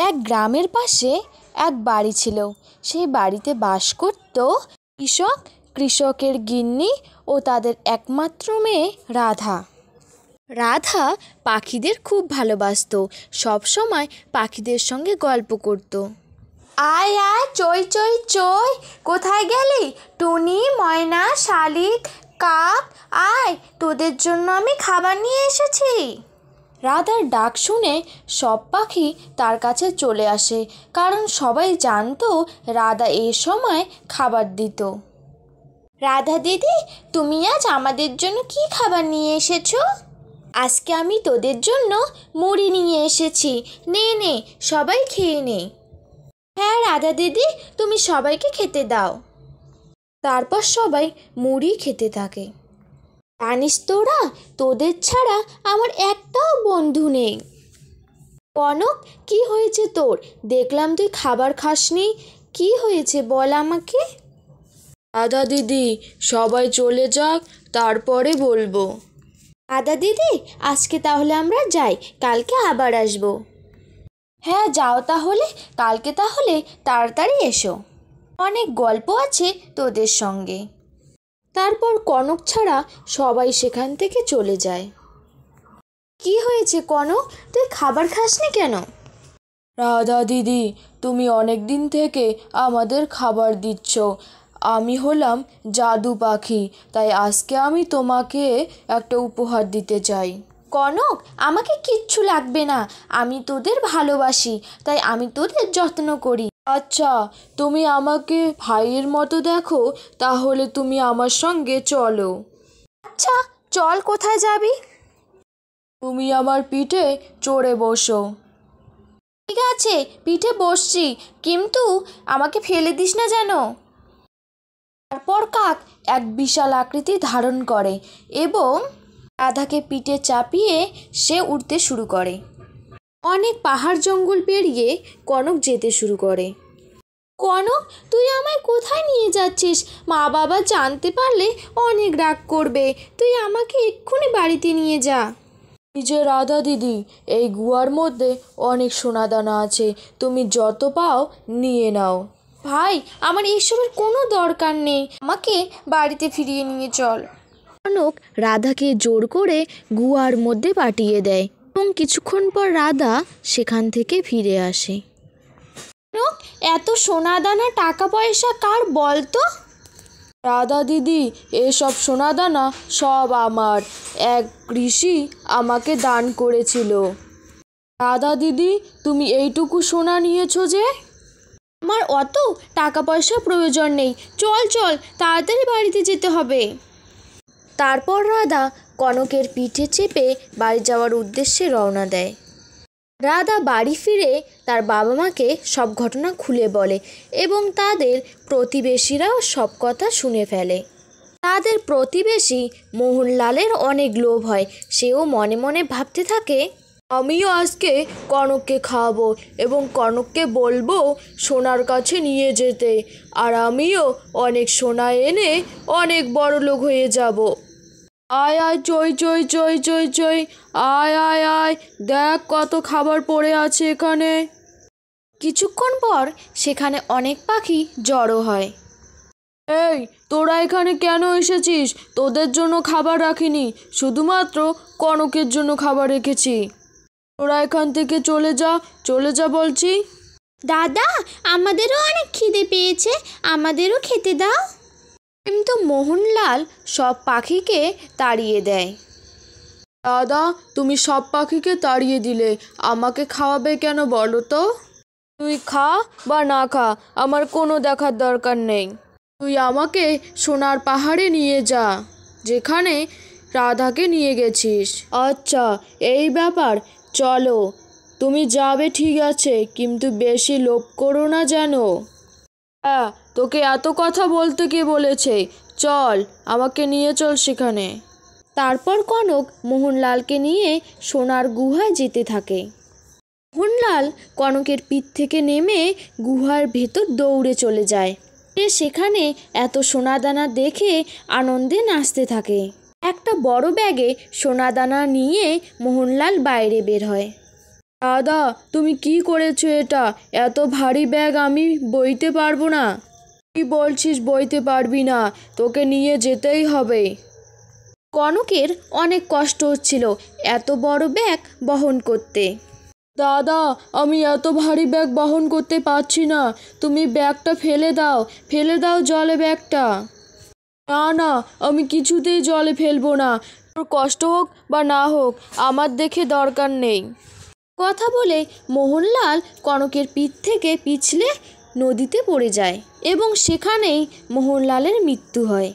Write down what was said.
এক গ্রামের পাশে এক বাড়ি ছিল। সেই বাড়িতে বাস করত কৃষক, কৃষকের গিন্নি ও তাদের একমাত্র মেয়ে রাধা। রাধা পাখিদের খুব ভালোবাসত, সবসময় পাখিদের সঙ্গে গল্প করত। আয় আয় চই চই চই, কোথায় গেলি টুনি, ময়না, শালিক, কাক, আয় তোদের জন্য আমি খাবার নিয়ে এসেছি। রাধার ডাক শুনে সব পাখি তার কাছে চলে আসে, কারণ সবাই জানতো রাধা এই সময় খাবার দিত। রাধা দিদি, তুমি আজ আমাদের জন্য কি খাবার নিয়ে এসেছো? আজকে আমি তোদের জন্য মুড়ি নিয়ে এসেছি, নে নে সবাই খেয়ে নে। হ্যাঁ রাধা দিদি, তুমি সবাইকে খেতে দাও। তারপর সবাই মুড়ি খেতে থাকে। জানিস তোরা, তোদের ছাড়া আমার একটাও বন্ধু নেই। কনক, কি হয়েছে তোর? দেখলাম তুই খাবার খাসনি, কি হয়েছে বল আমাকে। রাধা দিদি, সবাই চলে যাক, তারপরে বলবো। রাধা দিদি, আজকে তাহলে আমরা যাই, কালকে আবার আসবো। হ্যাঁ যাও তাহলে, কালকে তাহলে তাড়াতাড়ি এসো, অনেক গল্প আছে তোদের সঙ্গে। তারপর কনক ছাড়া সবাই সেখান থেকে চলে যায়। কি হয়েছে কনক, তুই খাবার খাসনি কেন? রাধা দিদি, তুমি অনেক দিন থেকে আমাদের খাবার দিচ্ছ। আমি হলাম জাদু পাখি, তাই আজকে আমি তোমাকে একটা উপহার দিতে চাই। কনক, আমাকে কিচ্ছু লাগবে না, আমি তোদের ভালোবাসি, তাই আমি তোদের যত্ন করি। আচ্ছা, তুমি আমাকে ভাইয়ের মতো দেখো, তাহলে তুমি আমার সঙ্গে চলো। আচ্ছা চল, কোথায় যাবি? তুমি আমার পিঠে চড়ে বসো। ঠিক আছে, পিঠে বসছি, কিন্তু আমাকে ফেলে দিস না যেন। তারপর কাক এক বিশাল আকৃতি ধারণ করে এবং রাধাকে পিঠে চাপিয়ে সে উঠতে শুরু করে। অনেক পাহাড় জঙ্গল পেরিয়ে কনক যেতে শুরু করে। কনক, তুই আমায় কোথায় নিয়ে যাচ্ছিস? মা বাবা জানতে পারলে অনেক রাগ করবে, তুই আমাকে এক্ষুনি বাড়িতে নিয়ে যা। এই যে রাধা দিদি, এই গুহার মধ্যে অনেক সোনাদানা আছে, তুমি যত পাও নিয়ে নাও। ভাই, আমার এসবের কোনো দরকার নেই, আমাকে বাড়িতে ফিরিয়ে নিয়ে চল। কনক রাধাকে জোর করে গুহার মধ্যে পাঠিয়ে দেয় এবং কিছুক্ষণ পর রাধা সেখান থেকে ফিরে আসে। কনক, এত সোনাদানা টাকা পয়সা কার বলতো? রাধা দিদি, এসব সোনাদানা সব আমার এক ঋষি আমাকে দান করেছিল। রাধা দিদি, তুমি এইটুকু সোনা নিয়েছো যে? আমার অত টাকা পয়সার প্রয়োজন নেই, চল চল তাড়াতাড়ি বাড়িতে যেতে হবে। তারপর রাধা কনকের পিঠে চেপে বাড়ি যাওয়ার উদ্দেশ্যে রওনা দেয়। রাধা বাড়ি ফিরে তার বাবা মাকে সব ঘটনা খুলে বলে এবং তাদের প্রতিবেশীরাও সব কথা শুনে ফেলে। তাদের প্রতিবেশী মোহনলালের অনেক লোভ হয়, সেও মনে মনে ভাবতে থাকে, আমিও আজকে কনককে খাওয়াবো এবং কনককে বলবো সোনার কাছে নিয়ে যেতে, আর আমিও অনেক সোনা এনে অনেক বড় লোক হয়ে যাব। আয় আয় চই চই চই চই চই, আয় আয় আয়, দেখ কত খাবার পড়ে আছে এখানে। কিছুক্ষণ পর সেখানে অনেক পাখি জড়ো হয়। এই, তোরা এখানে কেন এসেছিস? তোদের জন্য খাবার রাখিনি, শুধুমাত্র কনকের জন্য খাবার রেখেছি। তোরা এখান থেকে চলে যা, চলে যা বলছি। দাদা, আমাদেরও অনেক খিদে পেয়েছে, আমাদেরও খেতে দাও। কিন্তু মোহনলাল সব পাখিকে তাড়িয়ে দেয়। দাদা, তুমি সব পাখিকে তাড়িয়ে দিলে, আমাকে খাওয়াবে কেন বলো তো? তুই খা বা না খা, আমার কোনো দেখার দরকার নেই। তুই আমাকে সোনার পাহাড়ে নিয়ে যা, যেখানে রাধাকে নিয়ে গেছিস। আচ্ছা, এই ব্যাপার, চলো। তুমি যাবে ঠিক আছে, কিন্তু বেশি লোভ করো না যেন। হ্যাঁ, তোকে এত কথা বলতে কে বলেছে? চল, আমাকে নিয়ে চল সেখানে। তারপর কনক মোহনলালকে নিয়ে সোনার গুহায় যেতে থাকে। মোহনলাল কনকের পিঠ থেকে নেমে গুহার ভেতর দৌড়ে চলে যায়। সে সেখানে এত সোনাদানা দেখে আনন্দে নাচতে থাকে। একটা বড় ব্যাগে সোনাদানা নিয়ে মোহনলাল বাইরে বের হয়। দাদা, তুমি কি করেছো এটা? এত ভারী ব্যাগ আমি বইতে পারবো না। কি বলছিস বইতে পারবি না? তোকে নিয়ে যেতেই হবে। কনকের অনেক কষ্ট হচ্ছিল এত বড় ব্যাগ বহন করতে। দাদা, আমি এত ভারী ব্যাগ বহন করতে পারছি না। তুমি ব্যাগটা ফেলে দাও জলে ব্যাগটা। না না, আমি কিছুতেই জলে ফেলবো না। তোর কষ্ট হোক বা না হোক, আমার দেখে দরকার নেই। কথা বলে মোহনলাল কনকের পিঠ থেকে পিছলে নদীতে পড়ে যায় এবং সেখানেই মোহনলালের মৃত্যু হয়।